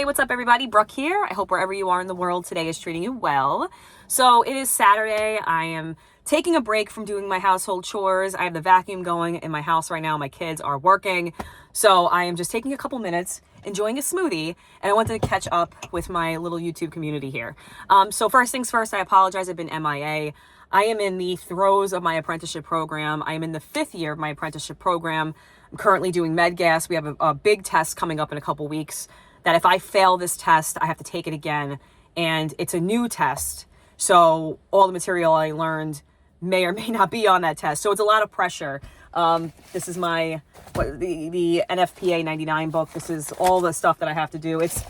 what's up everybody? Brooke here. I hope wherever you are in the world today is treating you well. So it is Saturday. I am taking a break from doing my household chores. I have the vacuum going in my house right now. My kids are working. So I am just taking a couple minutes, enjoying a smoothie, and I wanted to catch up with my little YouTube community here. So first things first, I apologize. I've been MIA. I am in the throes of my apprenticeship program. I am in the 5th year of my apprenticeship program. I'm currently doing MedGas. We have a big test coming up in a couple weeks that if I fail this test, I have to take it again. And it's a new test. So all the material I learned may or may not be on that test. So it's a lot of pressure. This is my, the NFPA 99 book. This is all the stuff that I have to do. It's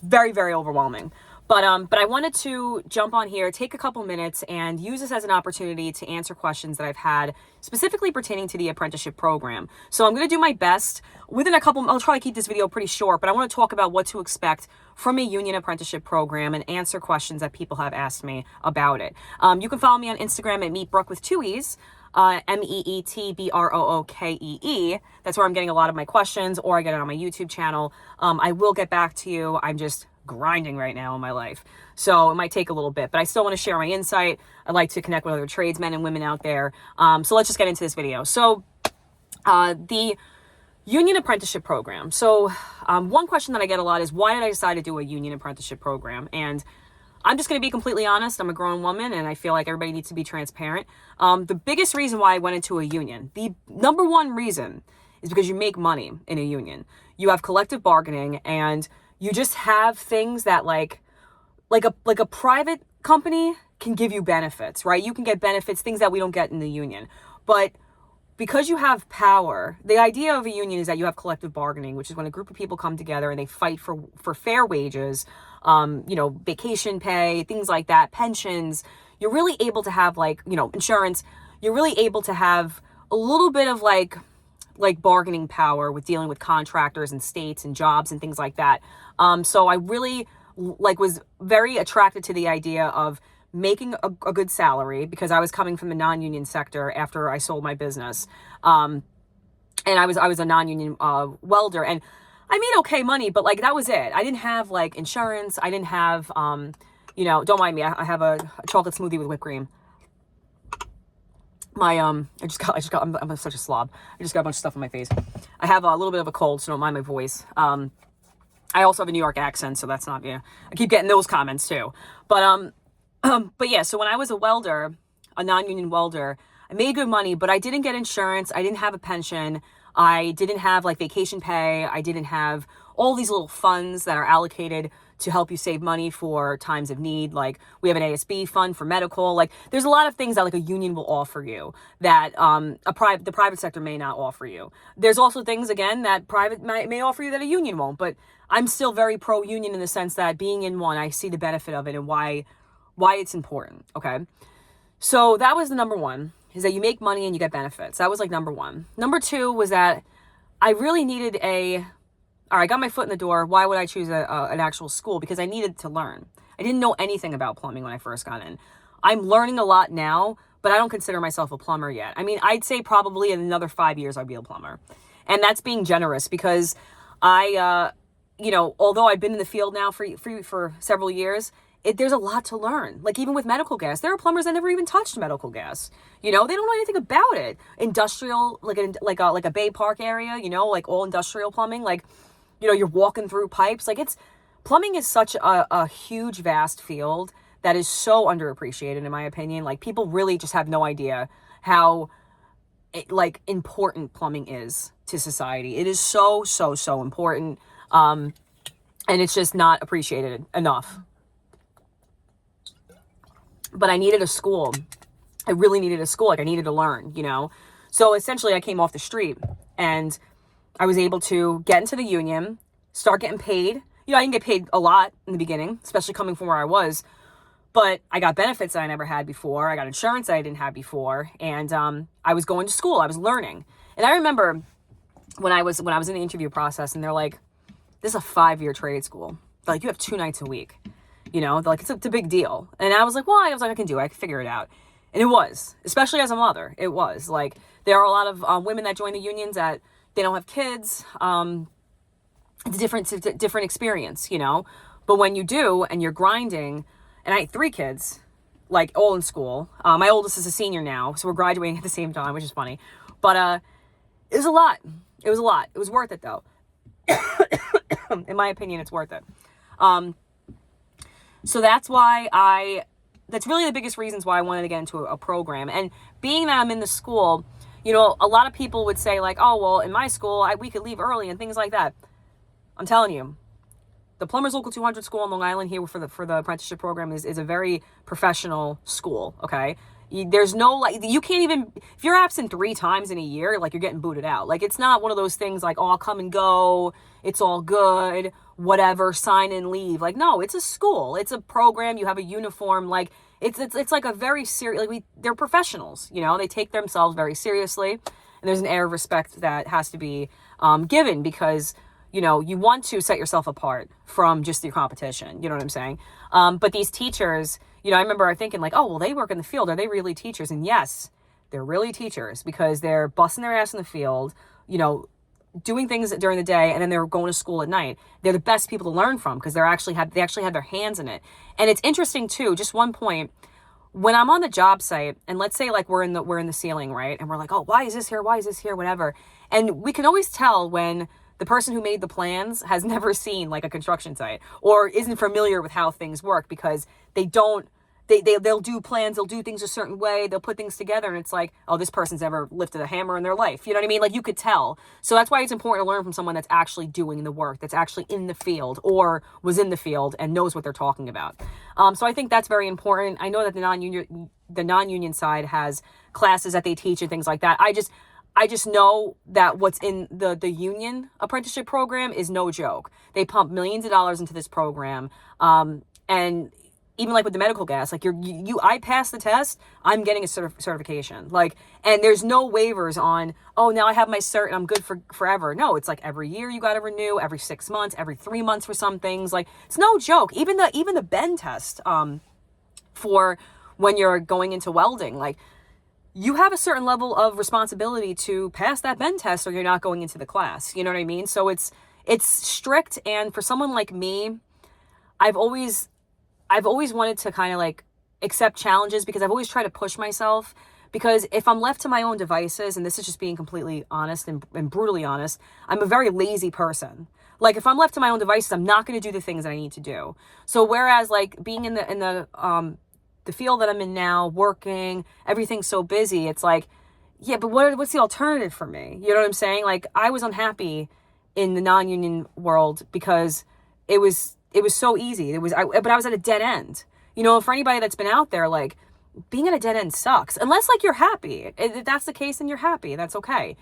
very, very overwhelming. But I wanted to jump on here, take a couple minutes, and use this as an opportunity to answer questions that I've had specifically pertaining to the apprenticeship program. So I'm going to do my best. I'll try to keep this video pretty short, but I want to talk about what to expect from a union apprenticeship program and answer questions that people have asked me about it. You can follow me on Instagram at meetbrooke with 2 E's. MEETBROOKEE. That's where I'm getting a lot of my questions, or I get it on my YouTube channel. I will get back to you. I'm just grinding right now in my life, so it might take a little bit, but I still want to share my insight. I'd like to connect with other tradesmen and women out there. So let's just get into this video. So the union apprenticeship program. So one question that I get a lot is, why did I decide to do a union apprenticeship program? And I'm just going to be completely honest. I'm a grown woman, and I feel like everybody needs to be transparent. The biggest reason why I went into a union, the number one reason, is because you make money in a union. You have collective bargaining, and you just have things that like a private company can give you benefits, right? You can get benefits, things that we don't get in the union. But because you have power, the idea of a union is that you have collective bargaining, which is when a group of people come together and they fight for fair wages, vacation pay, things like that, pensions. You're really able to have insurance. You're really able to have a little bit of like bargaining power with dealing with contractors and states and jobs and things like that. So I really was very attracted to the idea of making a good salary, because I was coming from the non-union sector after I sold my business. And I was a non-union welder, and I made okay money, but that was it. I didn't have insurance. I didn't have, don't mind me. I have a chocolate smoothie with whipped cream. I'm such a slob. I just got a bunch of stuff on my face. I have a little bit of a cold, so don't mind my voice. I also have a New York accent, so that's not, I keep getting those comments too. But yeah, so when I was a welder, a non-union welder, I made good money, but I didn't get insurance. I didn't have a pension. I didn't have vacation pay. I didn't have all these little funds that are allocated to help you save money for times of need. We have an ASB fund for medical. There's a lot of things that a union will offer you that the private sector may not offer you. There's also things, again, that private may offer you that a union won't. But I'm still very pro-union in the sense that being in one, I see the benefit of it and why it's important. Okay, so that was the number one, is that you make money and you get benefits. That was number one. Number two was that I really needed I got my foot in the door. Why would I choose an actual school? Because I needed to learn. I didn't know anything about plumbing when I first got in. I'm learning a lot now, but I don't consider myself a plumber yet. I mean, I'd say probably in another 5 years I'd be a plumber. And that's being generous, because although I've been in the field now for several years, there's a lot to learn. Even with medical gas, there are plumbers that never even touched medical gas. They don't know anything about it. Industrial, like a Bay Park area, all industrial plumbing, you're walking through pipes. Plumbing is such a huge, vast field that is so underappreciated, in my opinion. People really just have no idea how important plumbing is to society. It is so, so, so important. And it's just not appreciated enough. But I needed a school. I really needed a school. I needed to learn, So essentially I came off the street, and I was able to get into the union, start getting paid. I didn't get paid a lot in the beginning, especially coming from where I was, but I got benefits that I never had before. I got insurance that I didn't have before. And I was going to school. I was learning. And I remember when I was in the interview process, and they're like, this is a 5-year trade school. They're like, you have 2 nights a week. They're like, it's a big deal. And I was like, well, I can do it. I can figure it out. And it was, especially as a mother, it was. There are a lot of women that join the unions that they don't have kids. It's a different experience, you know? But when you do and you're grinding, and I had 3 kids, like all in school. My oldest is a senior now, so we're graduating at the same time, which is funny. But it was a lot. It was a lot. It was worth it though. In my opinion, it's worth it. So that's really the biggest reasons why I wanted to get into a program. And being that I'm in the school, you know, a lot of people would say like, oh, well, in my school, we could leave early and things like that. I'm telling you, the Plumbers Local 200 school on Long Island here for the apprenticeship program is a very professional school. Okay. There's no, like, you can't even, if you're absent 3 times in a year, like, you're getting booted out. Like, it's not one of those things like, oh, I'll come and go, it's all good, whatever, sign and leave. Like, no, it's a school, it's a program, you have a uniform, like, it's like a very serious, like, they're professionals, you know, they take themselves very seriously, and there's an air of respect that has to be given, because, you know, you want to set yourself apart from just your competition, you know what I'm saying? But these teachers, you know, I remember thinking like, oh, well, they work in the field. Are they really teachers? And yes, they're really teachers, because they're busting their ass in the field, you know, doing things during the day, and then they're going to school at night. They're the best people to learn from, because they actually have their hands in it. And it's interesting too, just one point, when I'm on the job site, and let's say like we're in the ceiling, right? And we're like, oh, why is this here? Why is this here? Whatever. And we can always tell when the person who made the plans has never seen like a construction site, or isn't familiar with how things work, because they'll do plans, they'll do things a certain way, they'll put things together, and it's like, oh, this person's never lifted a hammer in their life. You know what I mean? Like, you could tell. So that's why it's important to learn from someone that's actually doing the work, that's actually in the field, or was in the field and knows what they're talking about. So I think that's very important. I know that the non-union side has classes that they teach and things like that. I just know that what's in the union apprenticeship program is no joke. They pump millions of dollars into this program. And even like with the medical gas, like I passed the test, I'm getting a certification. Like, and there's no waivers on, oh, now I have my cert and I'm good for forever. No, it's like every year you got to renew, every 6 months, every 3 months for some things. Like, it's no joke. Even the bend test, for when you're going into welding, like, you have a certain level of responsibility to pass that bend test, or you're not going into the class. You know what I mean? So it's strict. And for someone like me, I've always wanted to kind of like accept challenges, because I've always tried to push myself, because if I'm left to my own devices, and this is just being completely honest and brutally honest, I'm a very lazy person. Like, if I'm left to my own devices, I'm not going to do the things that I need to do. So whereas like being in the field that I'm in now, working, everything's so busy, it's like, yeah, but what's the alternative for me? You know what I'm saying? Like, I was unhappy in the non-union world because it was so easy. But I was at a dead end. You know, for anybody that's been out there, like, being at a dead end sucks. Unless, like, you're happy. If that's the case, then you're happy. That's okay.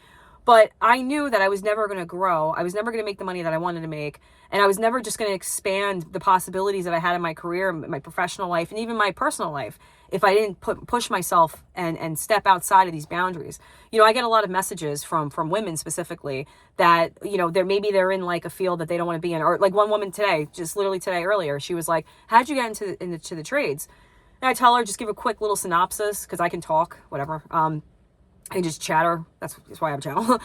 But I knew that I was never going to grow. I was never going to make the money that I wanted to make. And I was never just going to expand the possibilities that I had in my career, my professional life, and even my personal life, if I didn't push myself and step outside of these boundaries. You know, I get a lot of messages from women specifically that, you know, they're in like a field that they don't want to be in. Or like one woman today, just literally today earlier, she was like, how'd you get into the trades? And I tell her, just give a quick little synopsis, because I can talk, whatever. I just chatter. That's why I have a channel.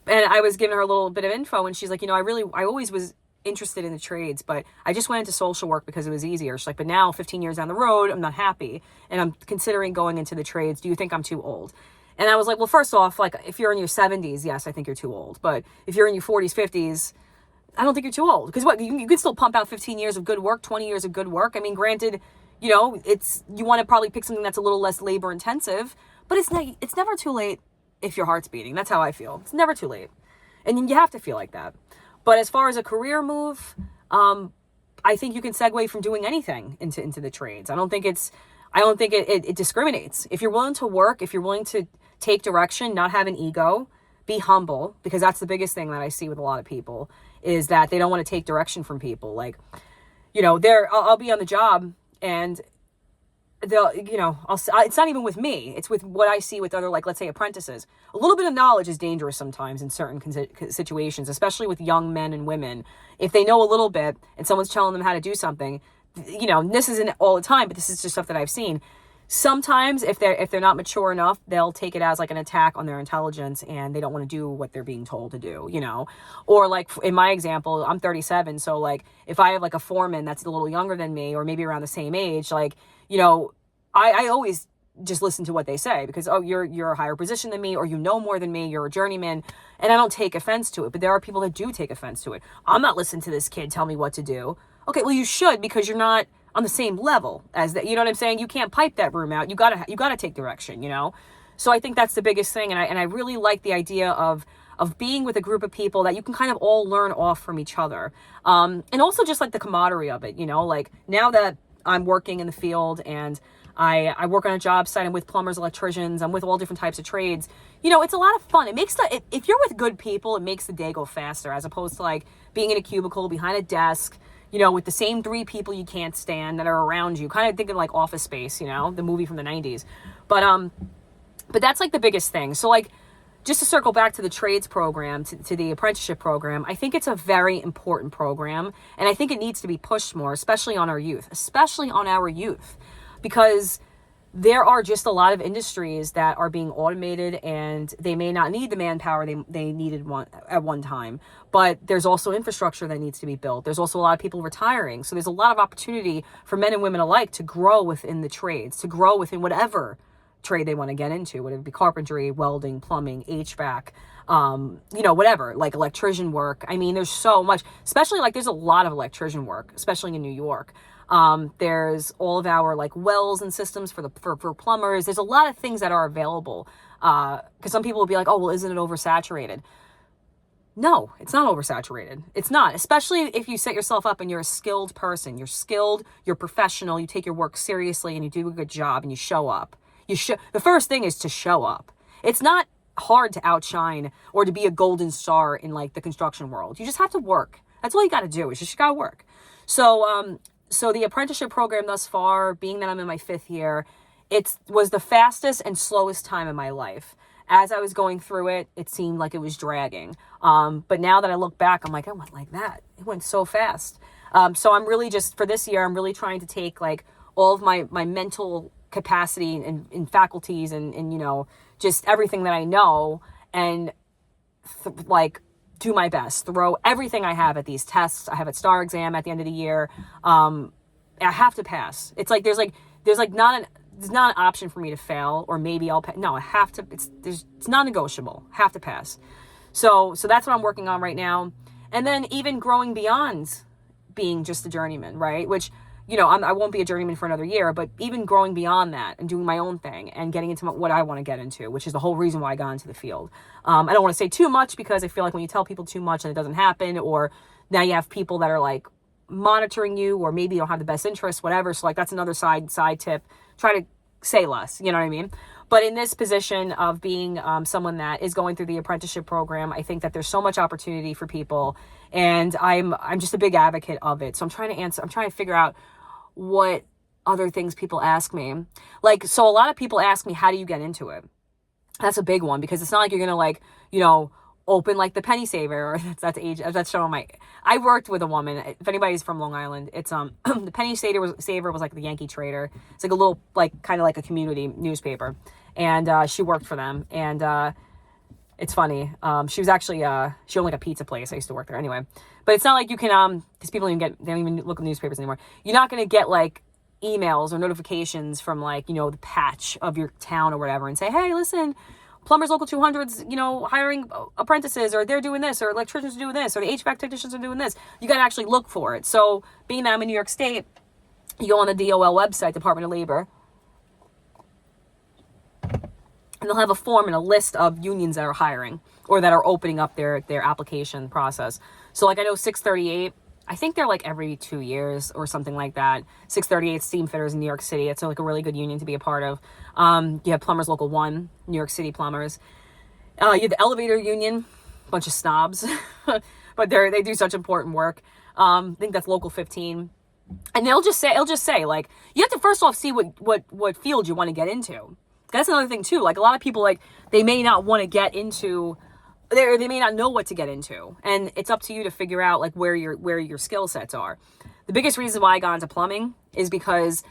And I was giving her a little bit of info, and she's like, you know, I always was interested in the trades, but I just went into social work because it was easier. She's like, but now 15 years down the road, I'm not happy, and I'm considering going into the trades. Do you think I'm too old? And I was like, well, first off, like, if you're in your 70s, yes, I think you're too old. But if you're in your 40s, 50s, I don't think you're too old. Because what, you can still pump out 15 years of good work, 20 years of good work. I mean, granted, you know, you want to probably pick something that's a little less labor intensive, but it's never too late if your heart's beating. That's how I feel. It's never too late. And you have to feel like that. But as far as a career move, I think you can segue from doing anything into the trades. I don't think it discriminates. If you're willing to work, if you're willing to take direction, not have an ego, be humble, because that's the biggest thing that I see with a lot of people, is that they don't want to take direction from people. Like, you know, I'll be on the job, and it's not even with me. It's with what I see with other, like, let's say, apprentices. A little bit of knowledge is dangerous sometimes in certain situations, especially with young men and women. If they know a little bit and someone's telling them how to do something, you know, this isn't all the time, but this is just stuff that I've seen. Sometimes if they're not mature enough, they'll take it as like an attack on their intelligence and they don't want to do what they're being told to do, you know? Or like in my example, I'm 37. So like if I have like a foreman that's a little younger than me or maybe around the same age, like, you know, I always just listen to what they say because, oh, you're a higher position than me, or you know more than me, you're a journeyman, and I don't take offense to it. But there are people that do take offense to it. I'm not listening to this kid tell me what to do. Okay, well, you should, because you're not on the same level as that. You know what I'm saying? You can't pipe that room out. You gotta take direction, you know? So I think that's the biggest thing. And I really like the idea of being with a group of people that you can kind of all learn off from each other. And also just like the camaraderie of it, you know, like now that I'm working in the field and I work on a job site. I'm with plumbers, electricians. I'm with all different types of trades. You know, it's a lot of fun. It makes if you're with good people, it makes the day go faster as opposed to like being in a cubicle behind a desk, you know, with the same 3 people you can't stand that are around you. Kind of thinking like Office Space, you know, the movie from the 90s. But that's like the biggest thing. So like, just to circle back to the trades program, to the apprenticeship program, I think it's a very important program. And I think it needs to be pushed more, especially on our youth, because there are just a lot of industries that are being automated and they may not need the manpower they needed at one time. But there's also infrastructure that needs to be built. There's also a lot of people retiring. So there's a lot of opportunity for men and women alike to grow within the trades, to grow within whatever trade they want to get into, whether it be carpentry, welding, plumbing, HVAC, you know, whatever, like electrician work. I mean, there's so much, especially like there's a lot of electrician work, especially in New York. There's all of our like wells and systems for plumbers. There's a lot of things that are available. Cause some people will be like, oh, well, isn't it oversaturated? No, it's not oversaturated. It's not, especially if you set yourself up and you're a skilled person. You're skilled, you're professional, you take your work seriously and you do a good job and you show up. The first thing is to show up. It's not hard to outshine or to be a golden star in like the construction world. You just have to work. That's all you got to do is just got to work. So the apprenticeship program thus far, being that I'm in my 5th year, it was the fastest and slowest time in my life. As I was going through it, it seemed like it was dragging. But now that I look back, I'm like, I went like that. It went so fast. So I'm really just, for this year, I'm really trying to take like all of my mental capacity and faculties and, you know, just everything that I know and like do my best, throw everything I have at these tests. I have a STAR exam at the end of the year. I have to pass. It's like, there's not an option for me to fail or maybe I'll pass. No, I have to, it's non-negotiable. Have to pass. So that's what I'm working on right now. And then even growing beyond being just a journeyman, right? Which, you know, I won't be a journeyman for another year, but even growing beyond that and doing my own thing and getting into what I want to get into, which is the whole reason why I got into the field. I don't want to say too much because I feel like when you tell people too much and it doesn't happen, or now you have people that are like monitoring you, or maybe you don't have the best interest, whatever. So like that's another side tip. Try to say less, you know what I mean? But in this position of being someone that is going through the apprenticeship program, I think that there's so much opportunity for people, and I'm just a big advocate of it. So I'm trying to figure out what other things people ask me. Like, so a lot of people ask me, how do you get into it? That's a big one, because it's not like you're going to like, you know, open like the penny saver, or that's showing my, I worked with a woman, if anybody's from Long Island, it's, the penny saver was like the Yankee Trader. It's like a little, like, kind of like a community newspaper. And, she worked for them. And, it's funny. She was actually, she owned like a pizza place. I used to work there anyway. But it's not like you can, because people they don't even look at newspapers anymore. You're not going to get like emails or notifications from like, you know, the patch of your town or whatever and say, hey, listen, Plumbers Local 200's, you know, hiring apprentices, or they're doing this, or electricians are doing this, or the HVAC technicians are doing this. You got to actually look for it. So being that I'm in New York State, you go on the DOL website, Department of Labor, and they'll have a form and a list of unions that are hiring or that are opening up their application process. So like I know 638, I think they're like every 2 years or something like that. 638 Steam Fitters in New York City. It's like a really good union to be a part of. You have Plumbers Local 1, New York City Plumbers. You have the Elevator Union, bunch of snobs, but they do such important work. I think that's Local 15. And it'll just say like, you have to first off see what field you want to get into. That's another thing too. Like a lot of people, like they may not want to get into, they may not know what to get into, and it's up to you to figure out like where your skill sets are. The biggest reason why I got into plumbing is because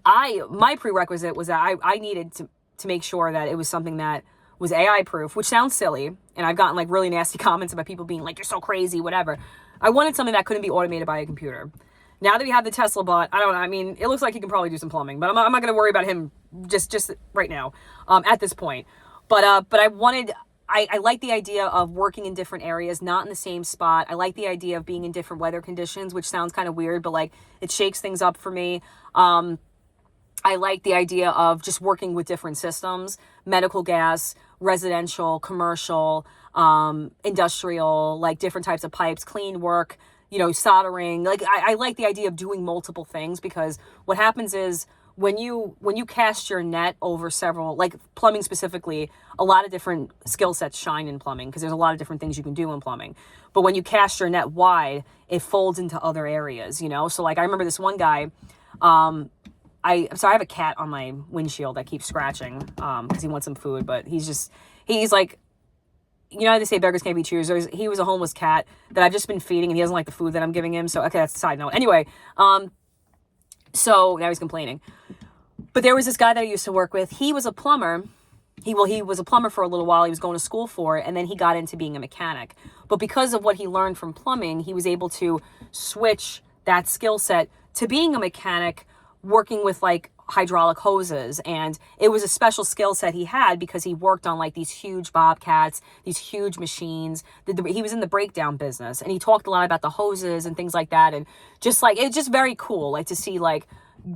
my prerequisite was that I needed to make sure that it was something that was AI proof, which sounds silly. And I've gotten like really nasty comments about people being like, you're so crazy, whatever. I wanted something that couldn't be automated by a computer. Now that we have the Tesla bot, I don't know. I mean, it looks like he can probably do some plumbing, but I'm not going to worry about him just right now, at this point. But I like the idea of working in different areas, not in the same spot. I like the idea of being in different weather conditions, which sounds kind of weird, but like it shakes things up for me. I like the idea of just working with different systems, medical gas, residential, commercial, industrial, like different types of pipes, clean work, soldering. Like I like the idea of doing multiple things, because what happens is when you cast your net over several, like plumbing specifically, a lot of different skill sets shine in plumbing because there's a lot of different things you can do in plumbing. But when you cast your net wide, it folds into other areas, So like I remember this one guy, I have a cat on my windshield that keeps scratching because he wants some food, but he's like, they say beggars can't be choosers. He was a homeless cat that I've just been feeding, and he doesn't like the food that I'm giving him. So, okay, that's a side note. Anyway, so now he's complaining. But there was this guy that I used to work with. He was a plumber. He was a plumber for a little while. He was going to school for it, and then he got into being a mechanic. But because of what he learned from plumbing, he was able to switch that skill set to being a mechanic, working with like hydraulic hoses. And it was a special skill set he had because he worked on like these huge bobcats, these huge machines. He was in the breakdown business, and he talked a lot about the hoses and things like that. And just like, it's just very cool, like to see like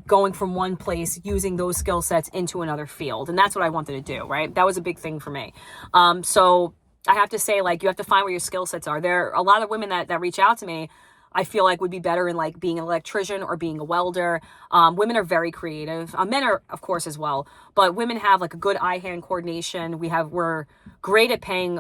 going from one place, using those skill sets into another field. And that's what I wanted to do, right? That was a big thing for me. So I have to say, like, you have to find where your skill sets are. There are a lot of women that reach out to me, I feel like would be better in like being an electrician or being a welder. Women are very creative. Men are, of course, as well, but women have like a good eye-hand coordination. We're great at paying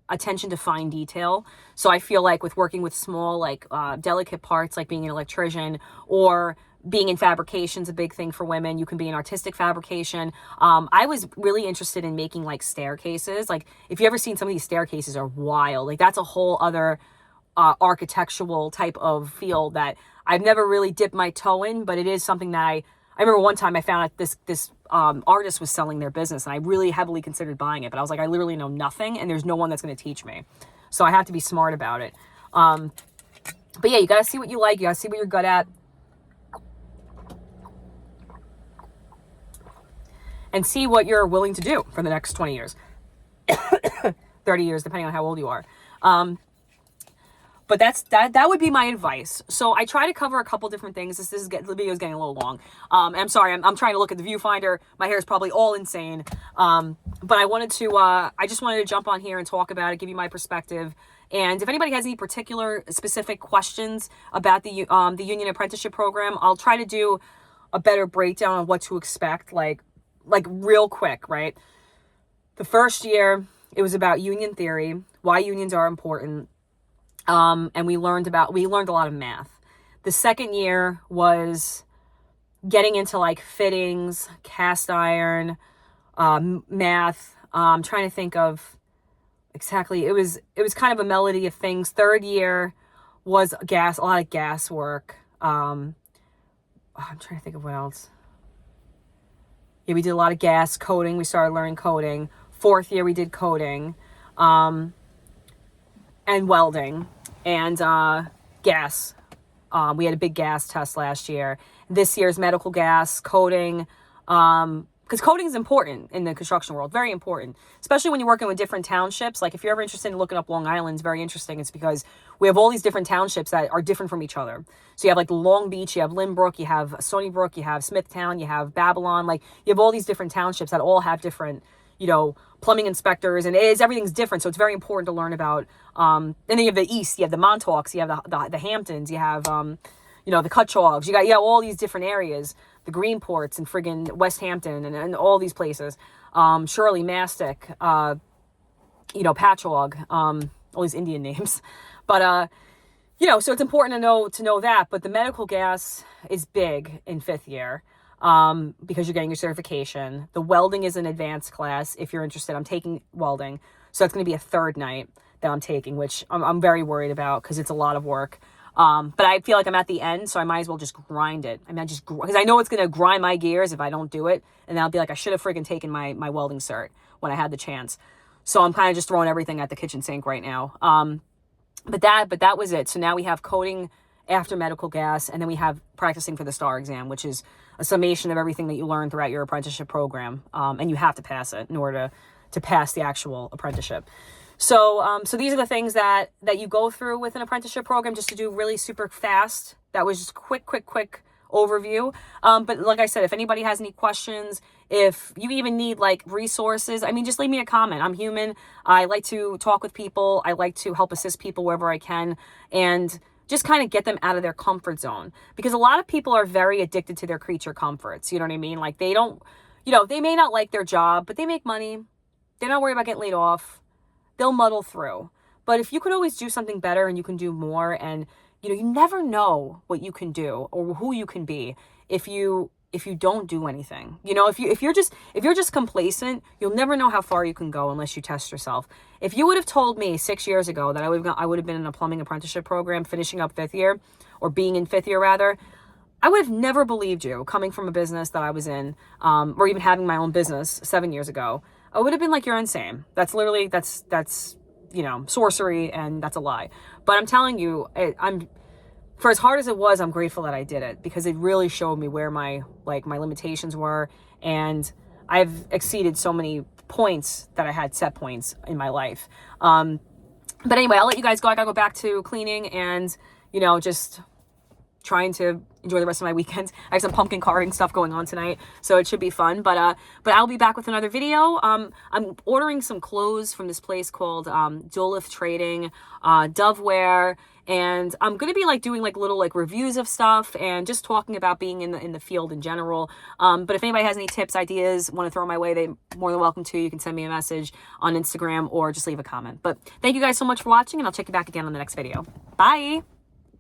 attention to fine detail. So I feel like with working with small, like delicate parts, like being an electrician or being in fabrication is a big thing for women. You can be in artistic fabrication. I was really interested in making like staircases. Like if you ever seen some of these staircases are wild. Like that's a whole other architectural type of field that I've never really dipped my toe in, but it is something that I remember one time I found out this artist was selling their business, and I really heavily considered buying it, but I was like, I literally know nothing, and there's no one that's going to teach me. So I have to be smart about it. But yeah, you got to see what you like. You got to see what you're good at. And see what you're willing to do for the next 20 years, 30 years, depending on how old you are. But that would be my advice. So I try to cover a couple different things. The video is getting a little long. And I'm sorry, I'm trying to look at the viewfinder. My hair is probably all insane. But I just wanted to jump on here and talk about it, give you my perspective. And if anybody has any particular specific questions about the union apprenticeship program, I'll try to do a better breakdown of what to expect, like real quick, right? The first year, it was about union theory, why unions are important. And we learned a lot of math. The second year was getting into like fittings, cast iron, math. I'm trying to think of exactly. It was kind of a melody of things. Third year was a lot of gas work. I'm trying to think of what else. Yeah, we did a lot of gas coding. We started learning coding. Fourth year, we did coding. And welding and gas. We had a big gas test last year. This year's medical gas, coding, because coding is important in the construction world, very important, especially when you're working with different townships. Like if you're ever interested in looking up Long Island, it's very interesting. It's because we have all these different townships that are different from each other. So you have like Long Beach, you have Lynbrook, you have Stony Brook, you have Smithtown, you have Babylon. Like you have all these different townships that all have different, plumbing inspectors, and everything's different. So it's very important to learn about. And then you have the East, you have the Montauk's, you have the Hamptons, you have, the Cutchogs. You got all these different areas, the Greenports and friggin' West Hampton and all these places. Shirley, Mastic, Patchogue, all these Indian names. But, so it's important to know that. But the medical gas is big in fifth year. Because you're getting your certification. The welding is an advanced class. If you're interested, I'm taking welding. So that's going to be a third night that I'm taking, which I'm very worried about because it's a lot of work. But I feel like I'm at the end, so I might as well just grind it. I mean, because I know it's going to grind my gears if I don't do it. And I'll be like, I should have freaking taken my welding cert when I had the chance. So I'm kind of just throwing everything at the kitchen sink right now. But that was it. So now we have coding after medical gas, and then we have practicing for the STAR exam, which is a summation of everything that you learn throughout your apprenticeship program. And you have to pass it in order to pass the actual apprenticeship. So these are the things that you go through with an apprenticeship program, just to do really super fast. That was just quick overview. But like I said, if anybody has any questions, if you even need like resources, I mean, just leave me a comment. I'm human. I like to talk with people. I like to help assist people wherever I can, and just kind of get them out of their comfort zone, because a lot of people are very addicted to their creature comforts. You know what I mean? Like they don't, they may not like their job, but they make money. They're not worried about getting laid off. They'll muddle through. But if you could always do something better and you can do more, and you never know what you can do or who you can be if you don't do anything. If you're just complacent, you'll never know how far you can go unless you test yourself. If you would have told me 6 years ago that I would have been in a plumbing apprenticeship program, finishing up 5th year, or being in 5th year rather, I would have never believed you, coming from a business that I was in, or even having my own business 7 years ago. I would have been like, you're insane. That's literally, that's sorcery, and that's a lie. But I'm telling you, for as hard as it was, I'm grateful that I did it, because it really showed me where my limitations were. And I've exceeded so many points that I had set points in my life. But anyway, I'll let you guys go. I gotta go back to cleaning and, just trying to enjoy the rest of my weekend. I have some pumpkin carving stuff going on tonight, so it should be fun. But I'll be back with another video. I'm ordering some clothes from this place called Dolith Trading, Dovewear, and I'm gonna be doing little reviews of stuff and just talking about being in the field in general. But if anybody has any tips, ideas, want to throw my way, they're more than welcome to. You can send me a message on Instagram or just leave a comment. But thank you guys so much for watching, and I'll check you back again on the next video. Bye.